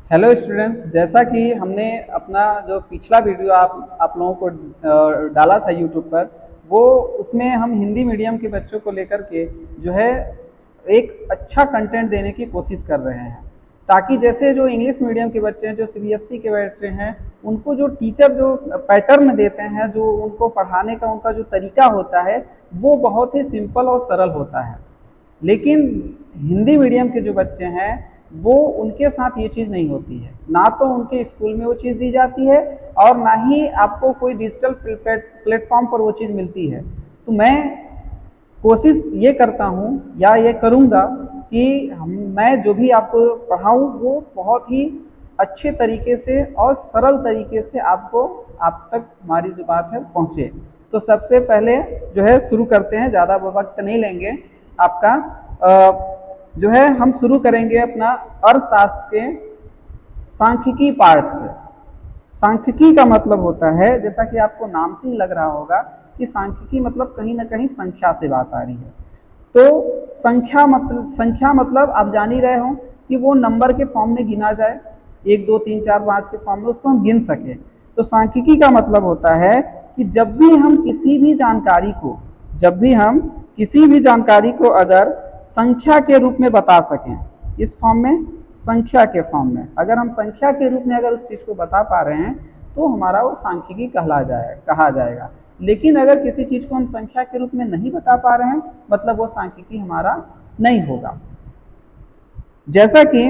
Hello student, जैसा कि हमने अपना जो पिछला वीडियो आप लोगों को डाला था यूट्यूब पर, वो उसमें हम हिंदी मीडियम के बच्चों को लेकर के जो है एक अच्छा कंटेंट देने की कोशिश कर रहे हैं, ताकि जैसे जो इंग्लिश मीडियम के बच्चे हैं, जो सीबीएसई के बच्चे हैं, उनको जो टीचर जो पैटर्न देते हैं, जो उनको पढ़ाने का उनका जो तरीका होता है, वो बहुत ही सिंपल और सरल होता है। लेकिन हिंदी मीडियम के जो बच्चे हैं, वो उनके साथ ये चीज़ नहीं होती है। ना तो उनके स्कूल में वो चीज़ दी जाती है और ना ही आपको कोई डिजिटल प्लेटफॉर्म पर वो चीज़ मिलती है। तो मैं कोशिश ये करता हूँ या ये करूँगा कि मैं जो भी आपको पढ़ाऊँ वो बहुत ही अच्छे तरीके से और सरल तरीके से आप तक हमारी जो बात है पहुँचे। तो सबसे पहले जो है शुरू करते हैं, ज़्यादा वक्त नहीं लेंगे आपका। जो है हम शुरू करेंगे अपना अर्थशास्त्र के सांख्यिकी पार्ट से। सांख्यिकी का मतलब होता है, जैसा कि आपको नाम से ही लग रहा होगा कि सांख्यिकी मतलब कहीं ना कहीं संख्या से बात आ रही है। तो संख्या मतलब आप जान ही रहे हो कि वो नंबर के फॉर्म में गिना जाए, 1 2 3 4 5 के फॉर्म में उसको हम गिन सके। तो सांख्यिकी का मतलब होता है कि जब भी हम किसी भी जानकारी को अगर संख्या के रूप में बता सकें, इस फॉर्म में, संख्या के फॉर्म में अगर हम संख्या के रूप में अगर उस चीज़ को बता पा रहे हैं, तो हमारा वो सांख्यिकी कहा जाएगा। लेकिन अगर किसी चीज़ को हम संख्या के रूप में नहीं बता पा रहे हैं, मतलब वो सांख्यिकी हमारा नहीं होगा। जैसा कि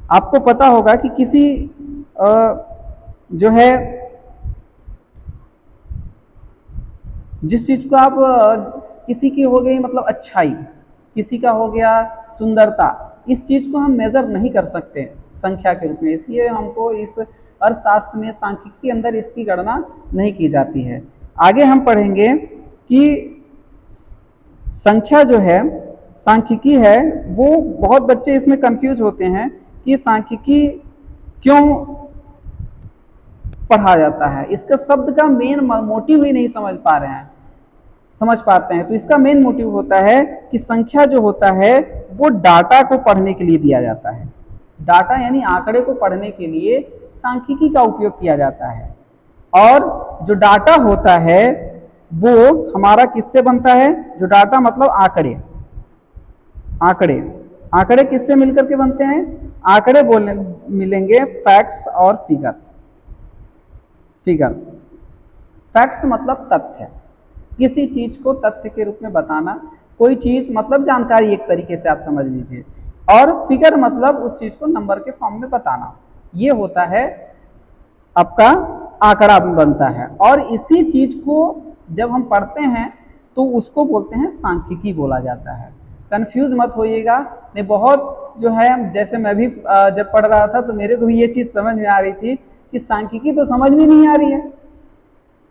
आपको पता होगा कि किसी जो है जिस चीज़ को आप किसी की हो गई मतलब अच्छाई, किसी का हो गया सुंदरता, इस चीज़ को हम मेज़र नहीं कर सकते संख्या के रूप में, इसलिए हमको इस अर्थशास्त्र में सांख्यिकी के अंदर इसकी गणना नहीं की जाती है। आगे हम पढ़ेंगे कि संख्या जो है सांख्यिकी है, वो बहुत बच्चे इसमें कंफ्यूज होते हैं कि सांख्यिकी क्यों पढ़ा जाता है, इसका शब्द का मेन मोटिव ही नहीं समझ पाते हैं। तो इसका मेन मोटिव होता है कि संख्या जो होता है वो डाटा को पढ़ने के लिए दिया जाता है। डाटा यानी आंकड़े को पढ़ने के लिए सांख्यिकी का उपयोग किया जाता है। और जो डाटा होता है वो हमारा किससे बनता है? जो डाटा मतलब आंकड़े किससे मिलकर के बनते हैं? आंकड़े मिलेंगे फैक्ट्स और फिगर। फैक्ट्स मतलब तथ्य, किसी चीज को तथ्य के रूप में बताना, कोई चीज मतलब जानकारी एक तरीके से आप समझ लीजिए। और फिगर मतलब उस चीज को नंबर के फॉर्म में बताना। ये होता है आपका आंकड़ा बनता है। और इसी चीज को जब हम पढ़ते हैं तो उसको बोलते हैं सांख्यिकी बोला जाता है। कंफ्यूज मत होइएगा, नहीं बहुत जो है, जैसे मैं भी जब पढ़ रहा था तो मेरे को भी ये चीज समझ में आ रही थी कि सांख्यिकी तो समझ में नहीं आ रही है,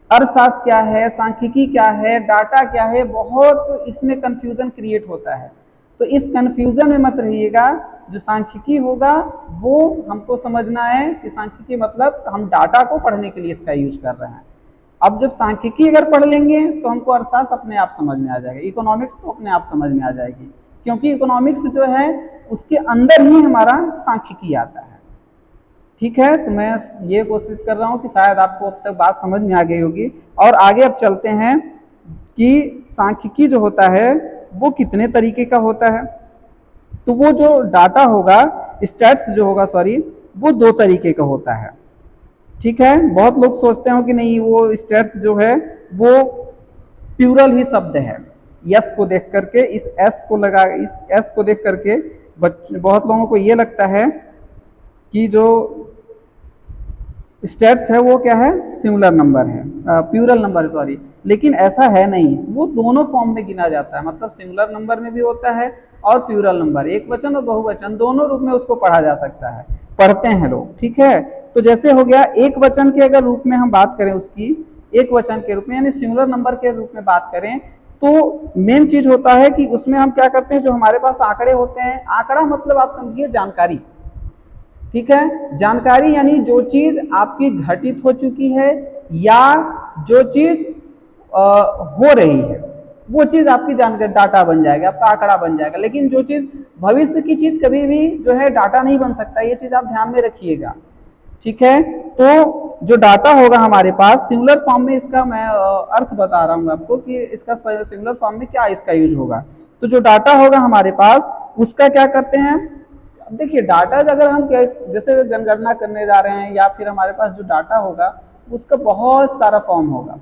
अर्थशास्त्र क्या है, सांख्यिकी क्या है, डाटा क्या है, बहुत इसमें कंफ्यूजन क्रिएट होता है। तो इस कंफ्यूजन में मत रहिएगा। जो सांख्यिकी होगा वो हमको समझना है कि सांख्यिकी मतलब हम डाटा को पढ़ने के लिए इसका यूज कर रहे हैं। अब जब सांख्यिकी अगर पढ़ लेंगे तो हमको अर्थशास्त्र अपने आप समझ में आ जाएगा, इकोनॉमिक्स तो अपने आप समझ में आ जाएगी, क्योंकि इकोनॉमिक्स जो है उसके अंदर ही हमारा सांख्यिकी आता है। ठीक है, तो मैं ये कोशिश कर रहा हूँ कि शायद आपको अब तक बात समझ में आ गई होगी। और आगे अब चलते हैं कि सांख्यिकी जो होता है वो कितने तरीके का होता है। तो वो जो डाटा होगा, स्टैट्स जो होगा सॉरी, वो 2 तरीके का होता है। ठीक है, बहुत लोग सोचते हो कि नहीं वो स्टैट्स जो है वो प्लूरल ही शब्द है, यस को देख करके, इस एस को देख करके बहुत लोगों को ये लगता है कि जो स्टेट्स है वो क्या है? सिंगुलर नंबर है, प्लूरल नंबर है सॉरी। लेकिन ऐसा है नहीं, वो दोनों फॉर्म में गिना जाता है, मतलब सिंगुलर नंबर में भी होता है और प्लूरल नंबर, एक वचन और बहुवचन दोनों रूप में उसको पढ़ा जा सकता है, पढ़ते हैं लोग। ठीक है, तो जैसे हो गया एक वचन के अगर रूप में हम बात करें, उसकी एक वचन के रूप में यानी सिंगुलर नंबर के रूप में बात करें, तो मेन चीज होता है कि उसमें हम क्या करते हैं, जो हमारे पास आंकड़े होते हैं, आंकड़ा मतलब आप समझिए जानकारी। ठीक है, जानकारी यानी जो चीज आपकी घटित हो चुकी है या जो चीज हो रही है, वो चीज़ आपकी जानकारी डाटा बन जाएगा, आपका आंकड़ा बन जाएगा। लेकिन जो चीज़ भविष्य की चीज़ कभी भी जो है डाटा नहीं बन सकता, ये चीज़ आप ध्यान में रखिएगा। ठीक है, तो जो डाटा होगा हमारे पास सिंगुलर फॉर्म में, इसका मैं अर्थ बता रहा हूँ आपको कि इसका सिंगुलर फॉर्म में क्या इसका यूज होगा। तो जो डाटा होगा हमारे पास उसका क्या करते हैं, अब देखिए डाटा अगर हम जैसे जनगणना करने जा रहे हैं या फिर हमारे पास जो डाटा होगा उसका बहुत सारा फॉर्म होगा।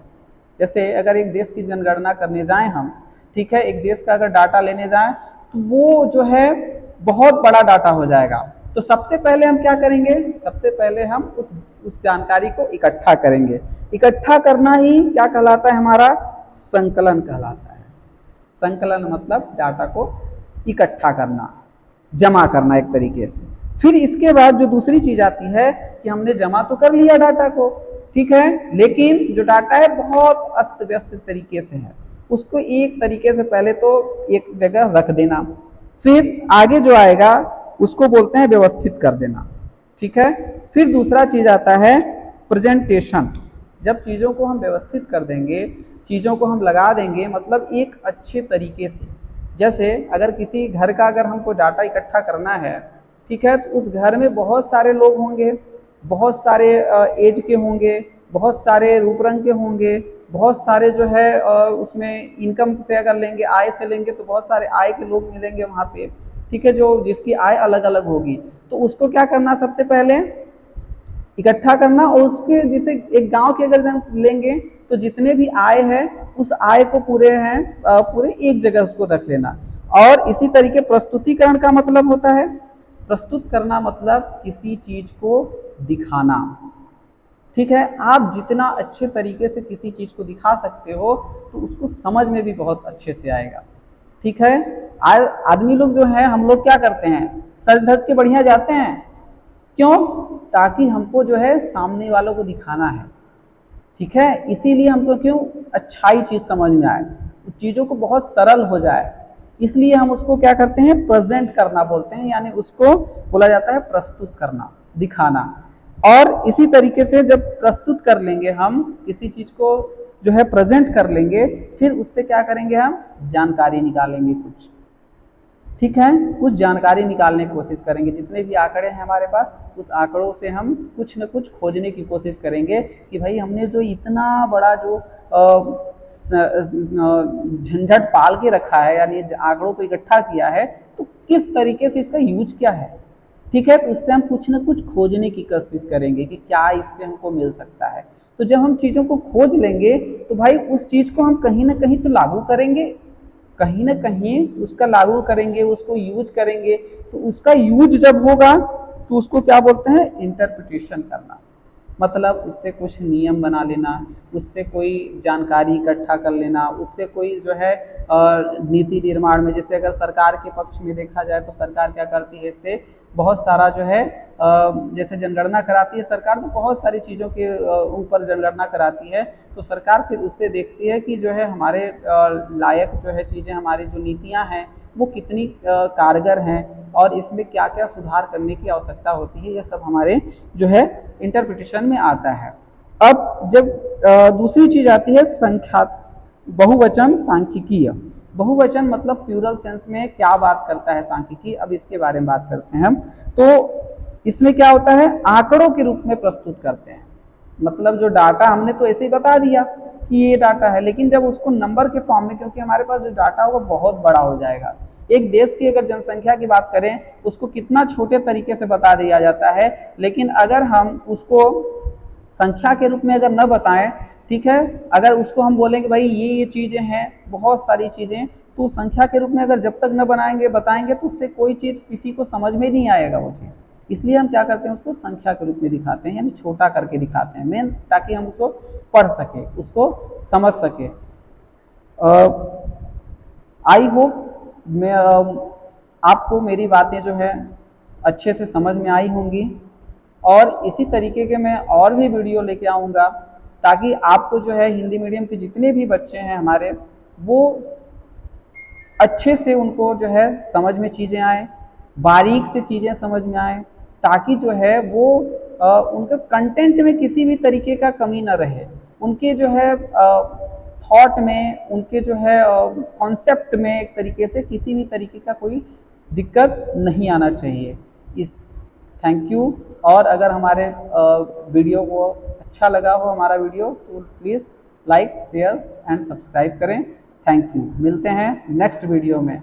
जैसे अगर एक देश की जनगणना करने जाएं हम, ठीक है, एक देश का अगर डाटा लेने जाएं तो वो जो है बहुत बड़ा डाटा हो जाएगा। तो सबसे पहले हम क्या करेंगे, सबसे पहले हम उस जानकारी को इकट्ठा करेंगे। इकट्ठा करना ही क्या कहलाता है, हमारा संकलन कहलाता है। संकलन मतलब डाटा को इकट्ठा करना, जमा करना एक तरीके से। फिर इसके बाद जो दूसरी चीज आती है कि हमने जमा तो कर लिया डाटा को, ठीक है, लेकिन जो डाटा है बहुत अस्त व्यस्त तरीके से है, उसको एक तरीके से पहले तो एक जगह रख देना, फिर आगे जो आएगा उसको बोलते हैं व्यवस्थित कर देना। ठीक है, फिर दूसरा चीज आता है प्रेजेंटेशन। जब चीज़ों को हम व्यवस्थित कर देंगे, चीज़ों को हम लगा देंगे, मतलब एक अच्छे तरीके से, जैसे अगर किसी घर का अगर हमको डाटा इकट्ठा करना है, ठीक है, तो उस घर में बहुत सारे लोग होंगे, बहुत सारे एज के होंगे, बहुत सारे रूप रंग के होंगे, बहुत सारे जो है उसमें इनकम से अगर लेंगे, आय से लेंगे तो बहुत सारे आय के लोग मिलेंगे वहाँ पे। ठीक है, जो जिसकी आय अलग अलग होगी, तो उसको क्या करना, सबसे पहले इकट्ठा करना, और उसके जिसे एक गांव के अगर हम लेंगे तो जितने भी आय है उस आय को पूरे एक जगह उसको रख लेना। और इसी तरीके प्रस्तुतिकरण का मतलब होता है, प्रस्तुत करना मतलब किसी चीज को दिखाना। ठीक है, आप जितना अच्छे तरीके से किसी चीज को दिखा सकते हो तो उसको समझ में भी बहुत अच्छे से आएगा। ठीक है, आदमी लोग जो है, हम लोग क्या करते हैं, सज धज के बढ़िया जाते हैं, क्यों, ताकि हमको जो है सामने वालों को दिखाना है। ठीक है, इसीलिए हमको क्यों, अच्छाई चीज समझ में आए, चीजों को बहुत सरल हो जाए, इसलिए हम उसको क्या करते हैं, प्रेजेंट करना बोलते हैं, यानी उसको बोला जाता है प्रस्तुत करना, दिखाना। और इसी तरीके से जब प्रस्तुत कर लेंगे हम किसी चीज को, जो है प्रेजेंट कर लेंगे, फिर उससे क्या करेंगे, हम जानकारी निकालेंगे कुछ। ठीक है, कुछ जानकारी निकालने की कोशिश करेंगे, जितने भी आंकड़े हैं हमारे पास, उस आंकड़ों से हम कुछ न कुछ खोजने की कोशिश करेंगे कि भाई हमने जो इतना बड़ा जो झंझट पाल के रखा है, यानी आंकड़ों को इकट्ठा किया है, तो किस तरीके से इसका यूज क्या है। ठीक है, तो उससे हम कुछ न कुछ खोजने की कोशिश करेंगे कि क्या इससे हमको मिल सकता है। तो जब हम चीज़ों को खोज लेंगे तो भाई उस चीज़ को हम कहीं ना कहीं तो लागू करेंगे, कहीं ना कहीं उसका लागू करेंगे, उसको यूज करेंगे। तो उसका यूज जब होगा तो उसको क्या बोलते हैं, इंटरप्रिटेशन करना, मतलब उससे कुछ नियम बना लेना, उससे कोई जानकारी इकट्ठा कर लेना, उससे कोई जो है नीति निर्माण में, जैसे अगर सरकार के पक्ष में देखा जाए तो सरकार क्या करती है, इससे बहुत सारा जो है जैसे जनगणना कराती है सरकार, तो बहुत सारी चीज़ों के ऊपर जनगणना कराती है, तो सरकार फिर उससे देखती है कि जो है हमारे लायक जो है चीज़ें, हमारी जो नीतियाँ हैं वो कितनी कारगर हैं और इसमें क्या क्या सुधार करने की आवश्यकता होती है, यह सब हमारे जो है इंटरप्रिटेशन में आता है। अब जब दूसरी चीज़ आती है संख्या, बहुवचन सांख्यिकीय। बहुवचन मतलब प्लूरल सेंस में क्या बात करता है सांख्यिकी, अब इसके बारे में बात करते हैं हम। तो इसमें क्या होता है, आंकड़ों के रूप में प्रस्तुत करते हैं, मतलब जो डाटा हमने तो ऐसे ही बता दिया कि ये डाटा है, लेकिन जब उसको नंबर के फॉर्म में, क्योंकि हमारे पास जो डाटा होगा बहुत बड़ा हो जाएगा, एक देश की अगर जनसंख्या की बात करें उसको कितना छोटे तरीके से बता दिया जाता है, लेकिन अगर हम उसको संख्या के रूप में अगर न बताएं, ठीक है, अगर उसको हम बोलेंगे भाई ये चीज़ें हैं, बहुत सारी चीज़ें, तो संख्या के रूप में अगर जब तक न बनाएंगे बताएंगे तो उससे कोई चीज़ किसी को समझ में नहीं आएगा वो चीज़। इसलिए हम क्या करते हैं, उसको संख्या के रूप में दिखाते हैं, यानी छोटा करके दिखाते हैं मेन, ताकि हम उसको पढ़ सके, उसको समझ सके। आई होप मैं आपको मेरी बातें जो है अच्छे से समझ में आई होंगी, और इसी तरीके के मैं और भी वीडियो लेके आऊँगा, ताकि आपको जो है हिंदी मीडियम के जितने भी बच्चे हैं हमारे, वो अच्छे से उनको जो है समझ में चीज़ें आए, बारीक से चीज़ें समझ में आए, ताकि जो है वो उनका कंटेंट में किसी भी तरीके का कमी ना रहे, उनके जो है थॉट में, उनके जो है कॉन्सेप्ट में एक तरीके से किसी भी तरीके का कोई दिक्कत नहीं आना चाहिए। इस थैंक यू। और अगर हमारे वीडियो को अच्छा लगा हो हमारा वीडियो तो please like share and subscribe करें। Thank you. मिलते हैं नेक्स्ट वीडियो में।